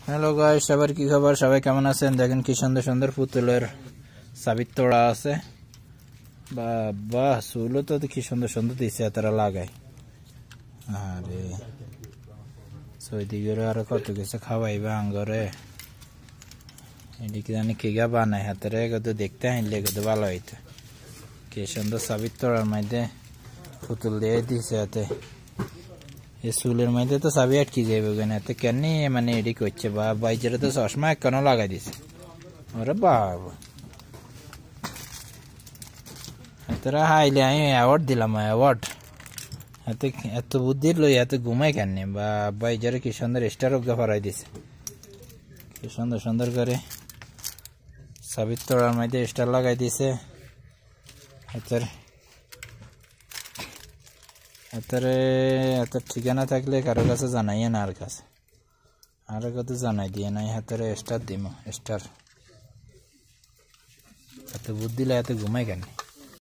Hello guys, সবার কি খবর? সবাই কেমন আছেন? দেখেন কি সুন্দর সুন্দর পুতুলের চাবির তোড়া আছে। বাবা চুলও তো কি সুন্দর সুন্দর দিচ্ছে, তারা লাগায়। আরে সৈদিকে আরো কত কিছু খাওয়াইবা আঙ্গরে। এদিকে জানি কিগা বানায় হাতের কত দেখতে আইলে কত ভালো হইতো। কি সুন্দর চাবির তোড়ার মধ্যে পুতুল দিয়ে দিছে হাতে। এই চুলের মধ্যে তো চাবি আটকে যাবে কেন কেন মানে এডি করছে। বা বাইজের তো চশমা কেন লাগাই দিছে। ওরে বাবা, তোরা হাইলে আমি অ্যাওয়ার্ড দিলাম। অ্যাওয়ার্ড হাতে এত বুদ্ধি লই এত ঘুমাই কেন বা বাইজারে কি সুন্দর স্টার ফরাই দিছে। কি সুন্দর সুন্দর করে চাবির তোড়ার মধ্যে স্টার লাগাই দিছে। এত ঠিকানা থাকলে কারো কাছে জানাইয়ে না, আর কাছে আর কত জানাই দিয়ে নাই। হাতের স্টার দিম স্টার। এত বুদ্ধি লাই এত ঘুমাই কেন।